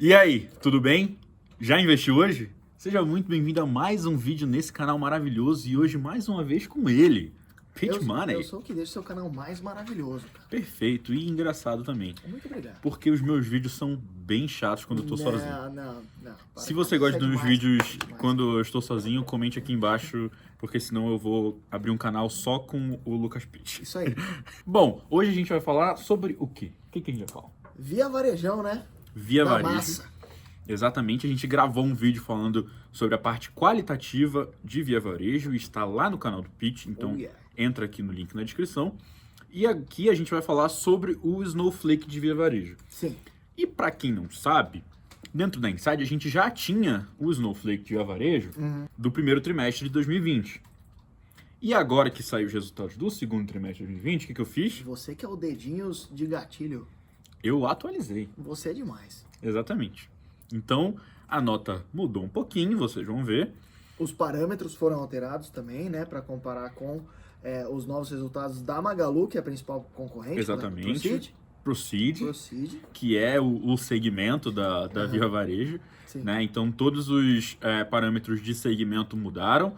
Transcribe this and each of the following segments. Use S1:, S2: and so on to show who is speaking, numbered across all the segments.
S1: E aí, tudo bem? Já investiu hoje? Seja muito bem-vindo a mais um vídeo nesse canal maravilhoso e hoje mais uma vez com ele, Pitch Money.
S2: Eu sou o que deixa o seu canal mais maravilhoso, cara.
S1: Perfeito e engraçado também,
S2: Muito obrigado.
S1: porque os meus vídeos são bem chatos quando eu tô sozinho.
S2: Não.
S1: Se você gosta dos meus vídeos quando eu estou sozinho, comente aqui embaixo, porque senão eu vou abrir um canal só com o Lucas Pitch.
S2: Isso aí.
S1: Bom, hoje a gente vai falar sobre o quê? O que a gente vai falar?
S2: Via Varejão, né?
S1: Via
S2: Da
S1: Varejo.
S2: massa.
S1: Exatamente, a gente gravou um vídeo falando sobre a parte qualitativa de Via Varejo e está lá no canal do Pitch, então entra aqui no link na descrição. E aqui a gente vai falar sobre o Snowflake de Via Varejo.
S2: Sim.
S1: E para quem não sabe, dentro da Inside a gente já tinha o Snowflake de Via Varejo do primeiro trimestre de 2020. E agora que saiu os resultados do segundo trimestre de 2020, o que eu fiz?
S2: Você que é o dedinhos de gatilho,
S1: Eu atualizei.
S2: você é demais.
S1: Exatamente. Então, a nota mudou um pouquinho, vocês vão ver.
S2: Os parâmetros foram alterados também, né? Para comparar com os novos resultados da Magalu, que é a principal concorrente.
S1: Exatamente. Proceed, que é o segmento da Via Varejo.
S2: Sim.
S1: Né? Então, todos os parâmetros de segmento mudaram.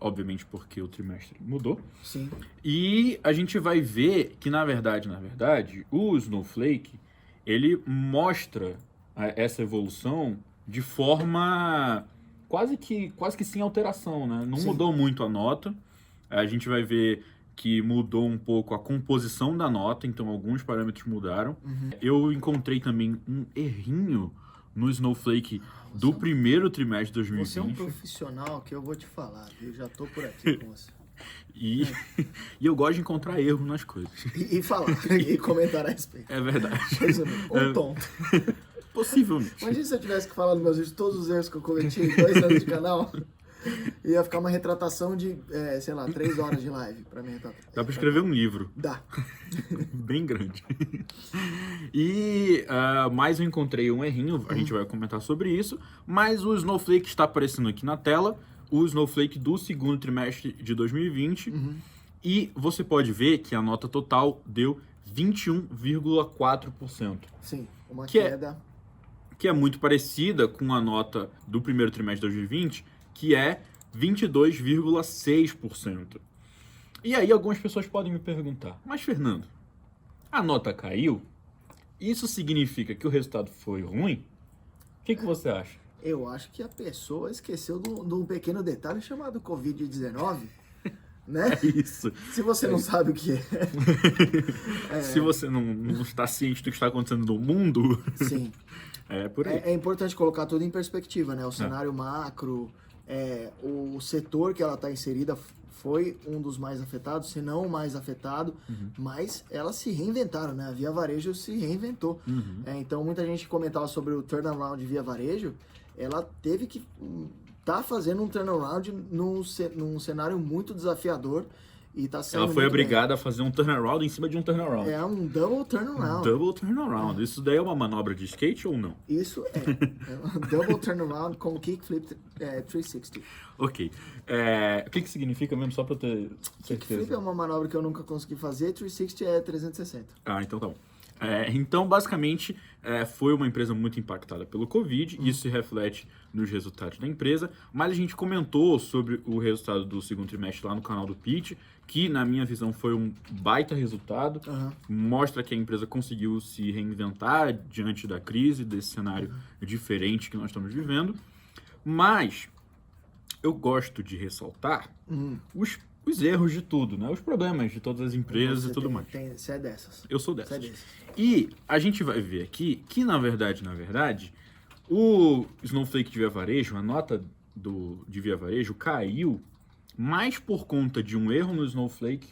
S1: Obviamente porque o trimestre mudou.
S2: Sim.
S1: E a gente vai ver que, na verdade, o Snowflake, ele mostra essa evolução de forma quase que sem alteração, né? Não mudou muito a nota. A gente vai ver que mudou um pouco a composição da nota, então alguns parâmetros mudaram. Eu encontrei também um errinho no Snowflake do primeiro trimestre de 2020.
S2: Você é um profissional que eu vou te falar, viu? Já tô por aqui com você.
S1: E eu gosto de encontrar erro nas coisas.
S2: E falar, e comentar a respeito.
S1: É verdade.
S2: Tonto.
S1: Possivelmente.
S2: Imagina se eu tivesse que falar nos meus vídeos todos os erros que eu cometi em 2 anos de canal. Ia ficar uma retratação de, 3 horas de live pra mim retratar.
S1: Dá pra escrever um livro.
S2: Dá.
S1: Bem grande. E mais eu encontrei um errinho, a gente vai comentar sobre isso, mas o Snowflake está aparecendo aqui na tela, o Snowflake do segundo trimestre de 2020, e você pode ver que a nota total deu 21,4%.
S2: Sim, uma
S1: Que
S2: queda.
S1: Que é muito parecida com a nota do primeiro trimestre de 2020, que é 22,6%. E aí algumas pessoas podem me perguntar, mas Fernando, a nota caiu? Isso significa que o resultado foi ruim? O que você acha?
S2: Eu acho que a pessoa esqueceu de um pequeno detalhe chamado Covid-19, né?
S1: É isso.
S2: Se você não sabe o que é.
S1: Se você não está ciente do que está acontecendo no mundo,
S2: Sim.
S1: é por aí.
S2: É importante colocar tudo em perspectiva, né? O cenário macro, o setor que ela está inserida foi um dos mais afetados, se não o mais afetado, mas elas se reinventaram, né? A Via Varejo se reinventou. Então, muita gente comentava sobre o turnaround de Via Varejo, ela teve que tá fazendo um turnaround num cenário muito desafiador e tá sendo
S1: Ela foi
S2: muito
S1: obrigada
S2: bem.
S1: a fazer um turnaround em cima de um turnaround.
S2: É um double turnaround.
S1: Double turnaround. Isso daí é uma manobra de skate ou não?
S2: Isso é um double turnaround com kickflip 360.
S1: Ok. O que significa mesmo, só pra eu ter
S2: Kickflip
S1: certeza?
S2: é uma manobra que eu nunca consegui fazer, 360 é 360.
S1: Ah, então tá bom. Então, basicamente, foi uma empresa muito impactada pelo Covid, isso se reflete nos resultados da empresa, mas a gente comentou sobre o resultado do segundo trimestre lá no canal do Pitch, que, na minha visão, foi um baita resultado, mostra que a empresa conseguiu se reinventar diante da crise, desse cenário diferente que nós estamos vivendo, mas eu gosto de ressaltar os erros de tudo, né? Os problemas de todas as empresas e tudo mais.
S2: Você é dessas.
S1: Eu sou
S2: Você é
S1: dessas.
S2: dessas.
S1: E a gente vai ver aqui que, na verdade, o Snowflake de Via Varejo, a nota de Via Varejo caiu mais por conta de um erro no Snowflake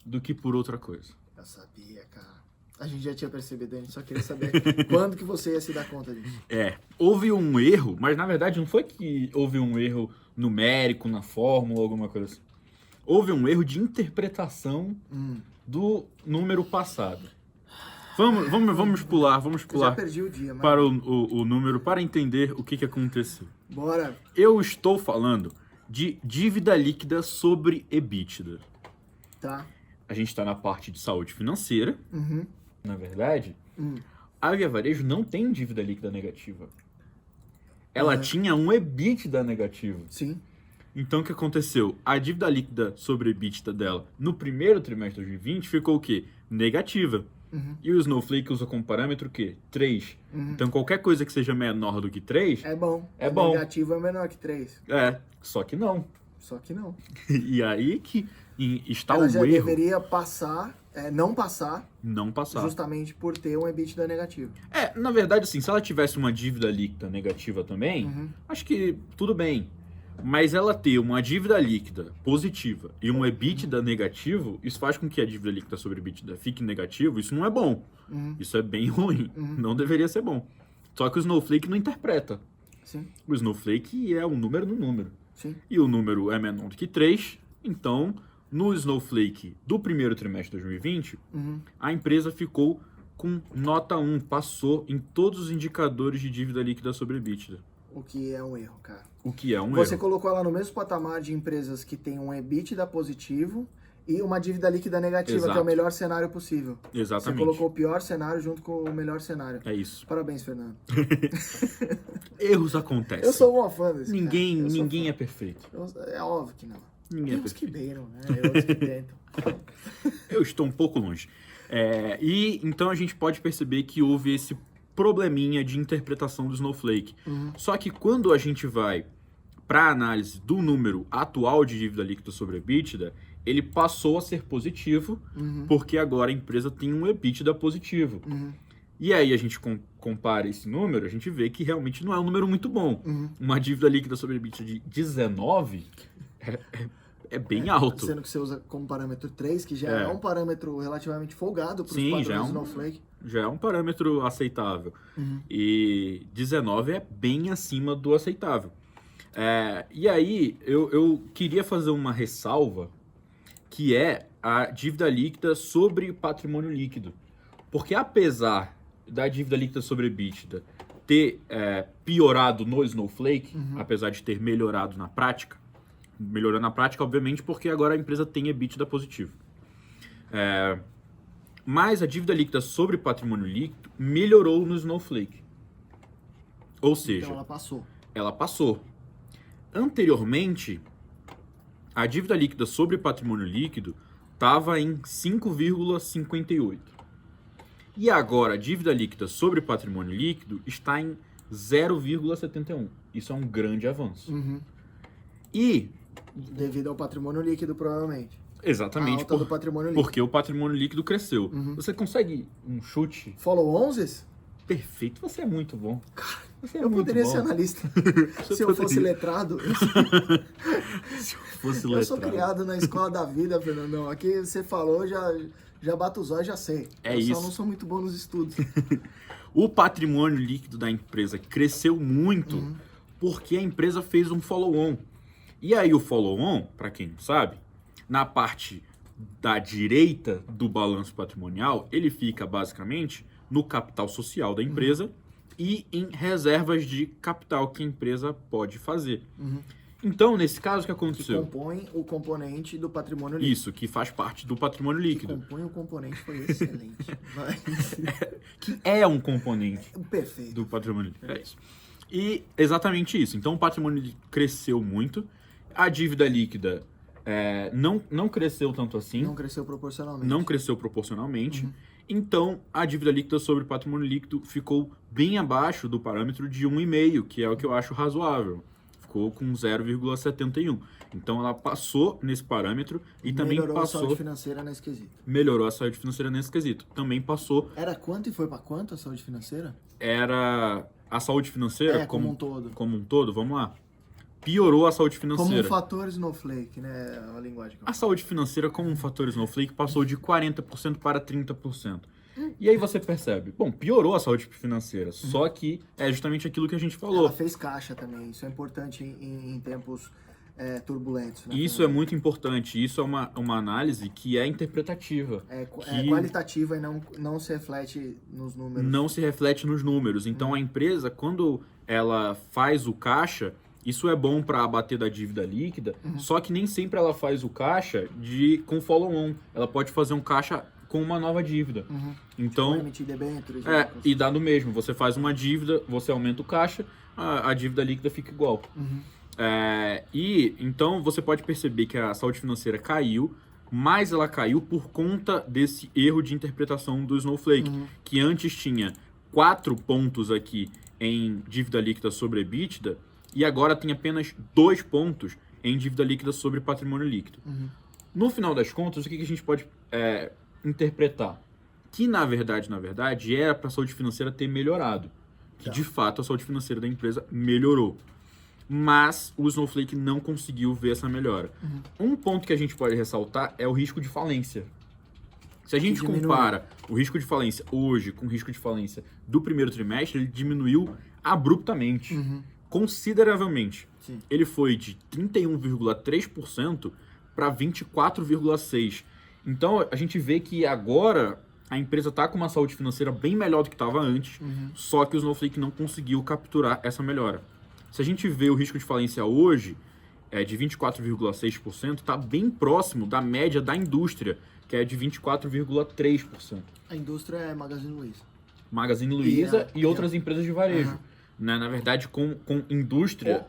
S1: do que por outra coisa.
S2: Eu sabia, cara. A gente já tinha percebido, a gente só queria saber quando que você ia se dar conta disso.
S1: Houve um erro, mas na verdade não foi que houve um erro numérico na fórmula ou alguma coisa assim. Houve um erro de interpretação do número passado. Vamos pular
S2: Eu já perdi o dia, mas...
S1: para o número para entender o que aconteceu.
S2: Bora.
S1: Eu estou falando de dívida líquida sobre EBITDA.
S2: Tá.
S1: A gente está na parte de saúde financeira. Na verdade, a Via Varejo não tem dívida líquida negativa. Ela tinha um EBITDA negativo.
S2: Sim.
S1: Então, o que aconteceu? A dívida líquida sobre EBITDA dela no primeiro trimestre de 2020 ficou o quê? Negativa. E o Snowflake usa como parâmetro o quê? 3. Então, qualquer coisa que seja menor do que 3...
S2: É bom.
S1: É bom.
S2: Negativo é menor que 3.
S1: Só que não.
S2: Só que não.
S1: E aí que está
S2: Ela
S1: o
S2: já
S1: erro.
S2: deveria passar, não passar,
S1: Não passar.
S2: justamente por ter um EBITDA negativo.
S1: Na verdade, assim, se ela tivesse uma dívida líquida negativa também, acho que tudo bem. Mas ela ter uma dívida líquida positiva e um EBITDA negativo, isso faz com que a dívida líquida sobre EBITDA fique negativo, isso não é bom. Isso é bem ruim. Não deveria ser bom. Só que o Snowflake não interpreta.
S2: Sim.
S1: O Snowflake é um número no número.
S2: Sim.
S1: E o número é menor do que 3, então no Snowflake do primeiro trimestre de 2020, a empresa ficou com nota 1, passou em todos os indicadores de dívida líquida sobre EBITDA.
S2: O que é um erro, cara.
S1: O que é um
S2: Você
S1: erro.
S2: colocou ela no mesmo patamar de empresas que têm um EBITDA positivo e uma dívida líquida negativa, que é
S1: Exato.
S2: o melhor cenário possível.
S1: Exatamente.
S2: Você colocou o pior cenário junto com o melhor cenário.
S1: É isso.
S2: Parabéns, Fernando.
S1: Erros acontecem.
S2: Eu sou uma fã desse
S1: Ninguém,
S2: cara. Eu sou
S1: ninguém
S2: fã.
S1: é perfeito.
S2: É óbvio que não.
S1: Ninguém
S2: Tem
S1: é
S2: uns que
S1: perfeito.
S2: beiram, né? E outros que tentam.
S1: Eu estou um pouco longe. E então a gente pode perceber que houve esse probleminha de interpretação do Snowflake. Só que quando a gente vai para a análise do número atual de dívida líquida sobre EBITDA, ele passou a ser positivo, porque agora a empresa tem um EBITDA positivo. E aí a gente compara esse número, a gente vê que realmente não é um número muito bom. Uma dívida líquida sobre EBITDA de 19 é bem alto.
S2: Sendo que você usa como parâmetro 3, que já é um parâmetro relativamente folgado para os
S1: Sim,
S2: padrões
S1: já é
S2: do
S1: um-
S2: Snowflake.
S1: Já é um parâmetro aceitável. E 19 é bem acima do aceitável. E aí, eu queria fazer uma ressalva, que é a dívida líquida sobre patrimônio líquido. Porque apesar da dívida líquida sobre EBITDA ter piorado no Snowflake, apesar de ter melhorado na prática, melhorando na prática, obviamente, porque agora a empresa tem EBITDA positivo. Mas a dívida líquida sobre patrimônio líquido melhorou no Snowflake. Ou seja,
S2: Então ela passou.
S1: ela passou. Anteriormente, a dívida líquida sobre patrimônio líquido estava em 5,58. E agora a dívida líquida sobre patrimônio líquido está em 0,71. Isso é um grande avanço. E,
S2: Devido ao patrimônio líquido, provavelmente.
S1: exatamente,
S2: A alta do patrimônio líquido.
S1: porque o patrimônio líquido cresceu. Você consegue um chute
S2: Follow 11?
S1: perfeito? Você é muito bom. Você é
S2: Eu
S1: muito
S2: poderia
S1: bom.
S2: ser analista.
S1: Você
S2: Se eu fosse
S1: poderia.
S2: letrado.
S1: Se eu fosse
S2: Eu sou
S1: letrado.
S2: criado na escola da vida, Fernandão. Aqui você falou, já bato os olhos, já sei.
S1: É
S2: eu
S1: isso.
S2: só não sou muito bom nos estudos.
S1: O patrimônio líquido da empresa cresceu muito porque a empresa fez um follow-on. E aí o follow-on, para quem não sabe, na parte da direita do balanço patrimonial, ele fica basicamente no capital social da empresa e em reservas de capital que a empresa pode fazer. Então, nesse caso, o que
S2: Que
S1: aconteceu?
S2: compõe o componente do patrimônio líquido.
S1: Isso, que faz parte do patrimônio
S2: Que
S1: líquido,
S2: compõe o componente foi excelente. Vai.
S1: que é um componente
S2: Perfeito.
S1: do patrimônio líquido. É isso. E exatamente isso. Então o patrimônio líquido cresceu muito. A dívida líquida não cresceu tanto assim.
S2: Não cresceu proporcionalmente.
S1: Não cresceu proporcionalmente. Então a dívida líquida sobre patrimônio líquido ficou bem abaixo do parâmetro de 1,5, que é o que eu acho razoável. Ficou com 0,71. Então ela passou nesse parâmetro e também
S2: Melhorou a saúde
S1: passou.
S2: financeira nesse quesito.
S1: Melhorou a saúde financeira nesse quesito. Também passou.
S2: Era quanto e foi pra quanto a saúde financeira?
S1: Era a saúde financeira
S2: Como um todo.
S1: como um todo, vamos lá. Piorou a saúde
S2: Como um
S1: financeira.
S2: fator Snowflake, né? A linguagem que eu
S1: A saúde financeira, como um fator Snowflake, passou de 40% para 30%. E aí você percebe, bom, piorou a saúde financeira, só que é justamente aquilo que a gente falou.
S2: Ela fez caixa também. Isso é importante em tempos turbulentos. Né?
S1: Isso é muito importante, isso é uma análise que é interpretativa.
S2: É
S1: que
S2: qualitativa e não se reflete nos números.
S1: não se reflete nos números. Então a empresa, quando ela faz o caixa, isso é bom para abater da dívida líquida, só que nem sempre ela faz o caixa com follow-on. Ela pode fazer um caixa com uma nova dívida. Então,
S2: Vai emitir debêntures.
S1: e dá no mesmo. Você faz uma dívida, você aumenta o caixa, a dívida líquida fica igual. E então você pode perceber que a saúde financeira caiu, mas ela caiu por conta desse erro de interpretação do Snowflake, que antes tinha 4 pontos aqui em dívida líquida sobre EBITDA, e agora tem apenas 2 pontos em dívida líquida sobre patrimônio líquido. No final das contas, o que a gente pode interpretar? Que, na verdade, era para a saúde financeira ter melhorado. Que, de fato, a saúde financeira da empresa melhorou. Mas o Snowflake não conseguiu ver essa melhora. Um ponto que a gente pode ressaltar é o risco de falência. Se a gente compara o risco de falência hoje com o risco de falência do primeiro trimestre, ele diminuiu abruptamente, consideravelmente.
S2: Sim.
S1: Ele foi de 31,3% para 24,6%. Então, a gente vê que agora a empresa está com uma saúde financeira bem melhor do que estava antes, só que o Snowflake não conseguiu capturar essa melhora. Se a gente vê o risco de falência hoje, de 24,6%, está bem próximo da média da indústria, que é de 24,3%.
S2: A indústria é Magazine Luiza.
S1: Magazine Luiza e outras empresas de varejo. Né? Na verdade, com indústria...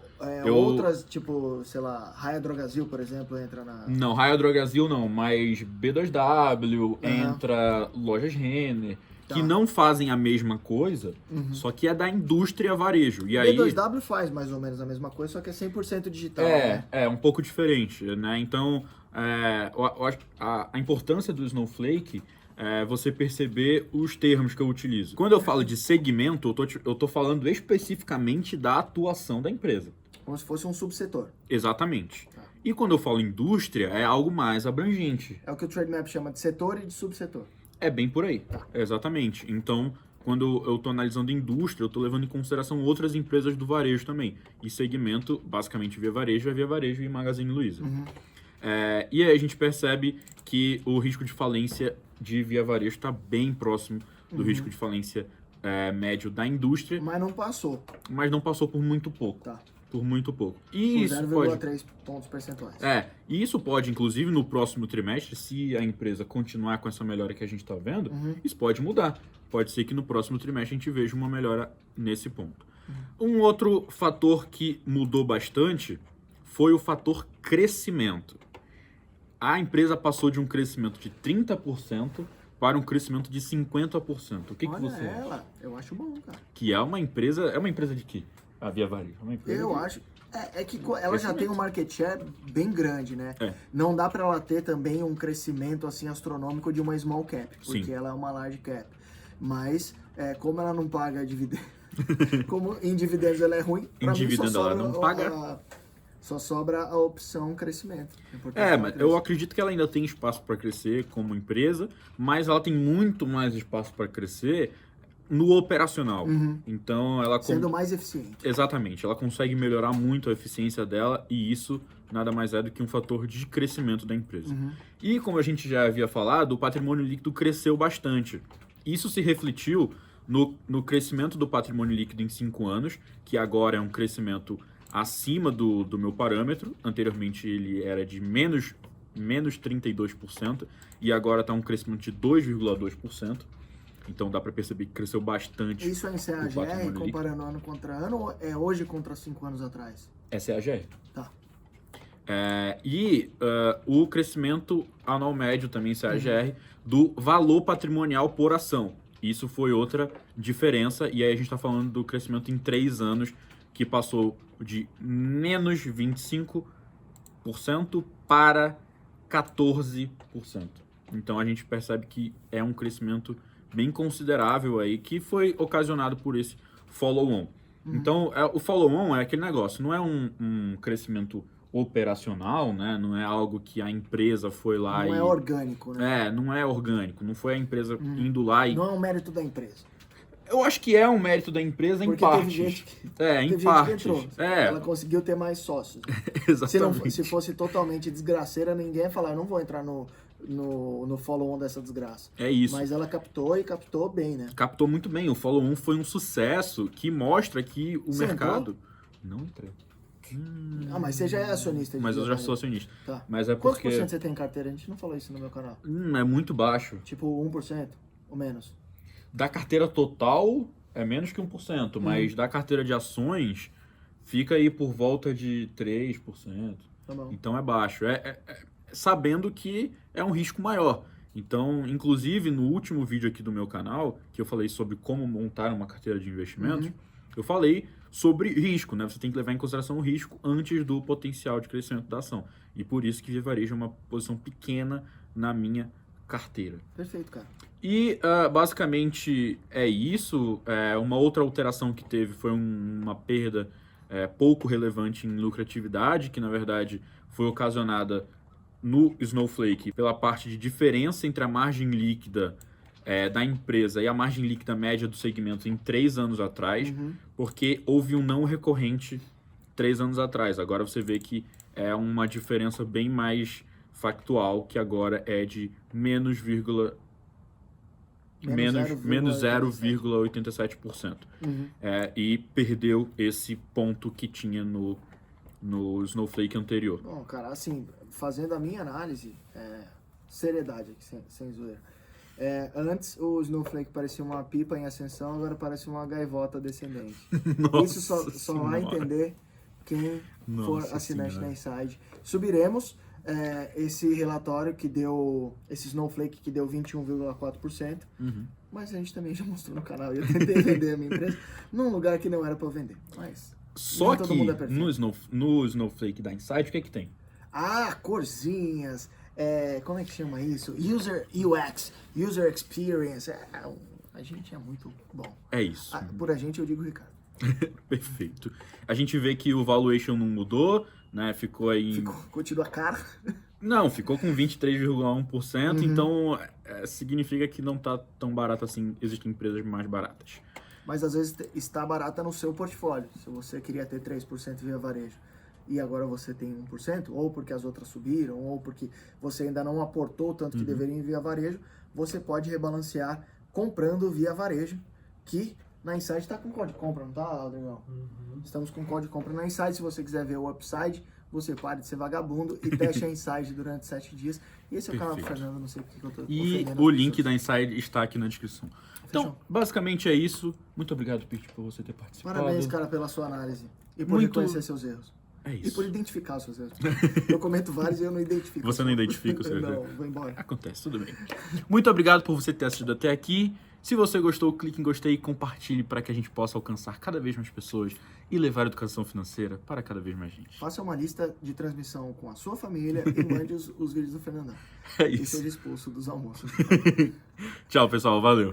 S2: Outras, tipo, sei lá, Raia Drogasil, por exemplo, entra na...
S1: Não, Raia Drogasil não, mas B2W, entra Lojas Renner, que não fazem a mesma coisa, só que é da indústria varejo. E aí,
S2: B2W faz mais ou menos a mesma coisa, só que é 100% digital.
S1: É um pouco diferente, né? Então, eu acho que a importância do Snowflake é você perceber os termos que eu utilizo. Quando eu falo de segmento, eu tô falando especificamente da atuação da empresa.
S2: Como se fosse um subsetor.
S1: Exatamente. E quando eu falo indústria, é algo mais abrangente.
S2: É o que o Trademap chama de setor e de subsetor.
S1: É bem por aí. Exatamente. Então, quando eu estou analisando indústria, eu estou levando em consideração outras empresas do varejo também. E segmento, basicamente, Via Varejo e Magazine Luiza. E aí a gente percebe que o risco de falência de Via Varejo está bem próximo do risco de falência médio da indústria.
S2: Mas não passou.
S1: Mas não passou por muito pouco. Por muito pouco. E isso
S2: 0,3 pontos percentuais.
S1: E isso pode, inclusive, no próximo trimestre, se a empresa continuar com essa melhora que a gente está vendo, isso pode mudar. Pode ser que no próximo trimestre a gente veja uma melhora nesse ponto. Um outro fator que mudou bastante foi o fator crescimento. A empresa passou de um crescimento de 30% para um crescimento de 50%. O que você acha?
S2: Eu acho bom, cara.
S1: Que é uma empresa de quê? A Via Varejo.
S2: Eu acho. É que ela já tem um market share bem grande, né? Não dá para ela ter também um crescimento assim astronômico de uma small cap, porque ela é uma large cap. Mas, como ela não paga dividendos, como em dividendos ela é ruim,
S1: em dividendos ela não paga.
S2: Só sobra a opção crescimento.
S1: Mas eu acredito que ela ainda tem espaço para crescer como empresa, mas ela tem muito mais espaço para crescer no operacional. Então ela
S2: sendo mais eficiente.
S1: Exatamente, ela consegue melhorar muito a eficiência dela e isso nada mais é do que um fator de crescimento da empresa. E como a gente já havia falado, o patrimônio líquido cresceu bastante. Isso se refletiu no crescimento do patrimônio líquido em 5 anos, que agora é um crescimento acima do meu parâmetro. Anteriormente ele era de menos 32% e agora está um crescimento de 2,2%. Então dá para perceber que cresceu bastante.
S2: Isso é em CAGR, comparando ano contra ano, ou é hoje contra 5 anos atrás?
S1: É CAGR.
S2: Tá.
S1: O crescimento anual médio também em CAGR do valor patrimonial por ação. Isso foi outra diferença, e aí a gente está falando do crescimento em 3 anos, que passou de menos 25% para 14%. Então a gente percebe que é um crescimento bem considerável aí, que foi ocasionado por esse follow-on. Então, o follow-on é aquele negócio, não é um crescimento operacional, né? Não é algo que a empresa foi lá
S2: Não é orgânico, né?
S1: não é orgânico, não foi a empresa indo lá e...
S2: Não é um mérito da empresa.
S1: Eu acho que é um mérito da empresa em partes. Em partes.
S2: Ela conseguiu ter mais sócios.
S1: Exatamente.
S2: Se fosse totalmente desgraceira, ninguém ia falar, eu não vou entrar no follow-on dessa desgraça.
S1: É isso.
S2: Mas ela captou e captou bem, né?
S1: Captou muito bem. O follow-on foi um sucesso que mostra que o mercado...
S2: Entrou?
S1: Não entrei.
S2: Ah, mas você já é acionista de
S1: Mas eu
S2: Via
S1: já
S2: Varejo.
S1: sou acionista.
S2: Tá.
S1: Mas é
S2: Quantos
S1: porque...
S2: por cento você tem em carteira? A gente não falou isso no meu canal.
S1: É muito baixo.
S2: Tipo 1% ou menos?
S1: Da carteira total é menos que 1%, mas da carteira de ações fica aí por volta de 3%.
S2: Tá bom.
S1: Então é baixo. Sabendo que é um risco maior. Então, inclusive, no último vídeo aqui do meu canal, que eu falei sobre como montar uma carteira de investimentos, eu falei sobre risco, né? Você tem que levar em consideração o risco antes do potencial de crescimento da ação. E por isso que Via Varejo é uma posição pequena na minha carteira.
S2: Perfeito, cara.
S1: E basicamente é isso. Uma outra alteração que teve foi uma perda pouco relevante em lucratividade, que na verdade foi ocasionada no Snowflake pela parte de diferença entre a margem líquida da empresa e a margem líquida média do segmento em 3 anos atrás, porque houve um não recorrente 3 anos atrás. Agora você vê que é uma diferença bem mais factual, que agora é de menos 0,87%. E perdeu esse ponto que tinha no Snowflake anterior.
S2: Bom, cara, assim, fazendo a minha análise, seriedade aqui, sem zoeira. Antes o Snowflake parecia uma pipa em ascensão, agora parece uma gaivota descendente. Isso só vai entender quem for assinante da Inside. Subiremos esse relatório que deu, esse Snowflake que deu 21,4%, mas a gente também já mostrou no canal e eu tentei vender a minha empresa num lugar que não era para eu vender. Mas
S1: só que no Snowflake da Inside, o que é que tem?
S2: Corzinhas, como é que chama isso? User UX, User Experience. A gente é muito bom.
S1: É isso.
S2: Por a gente eu digo Ricardo.
S1: Perfeito. A gente vê que o valuation não mudou, né? Ficou aí...
S2: Continua caro.
S1: Não, ficou com 23,1%, então significa que não tá tão barato assim, existem empresas mais baratas.
S2: Mas às vezes está barata no seu portfólio. Se você queria ter 3% via varejo e agora você tem 1%, ou porque as outras subiram, ou porque você ainda não aportou tanto que deveria em via varejo, você pode rebalancear comprando via varejo, que na Inside está com código de compra, não tá, Adriano? Estamos com código de compra na Inside. Se você quiser ver o upside, você pare de ser vagabundo e teste a Inside durante 7 dias. E esse é o canal do Fernando, não sei o que eu tô ofendendo.
S1: E o link da Inside está aqui na descrição. Então, basicamente é isso. Muito obrigado, Pete, por você ter participado.
S2: Parabéns, cara, pela sua análise. E por reconhecer seus erros.
S1: É isso.
S2: E por identificar os seus erros. Eu comento vários e eu não identifico.
S1: Você não identifica os seus erros?
S2: Não, vou embora.
S1: Acontece, tudo bem. Muito obrigado por você ter assistido até aqui. Se você gostou, clique em gostei e compartilhe para que a gente possa alcançar cada vez mais pessoas e levar a educação financeira para cada vez mais gente.
S2: Faça uma lista de transmissão com a sua família e mande os vídeos do Fernandão.
S1: É isso.
S2: E seja expulso dos almoços.
S1: Tchau, pessoal. Valeu.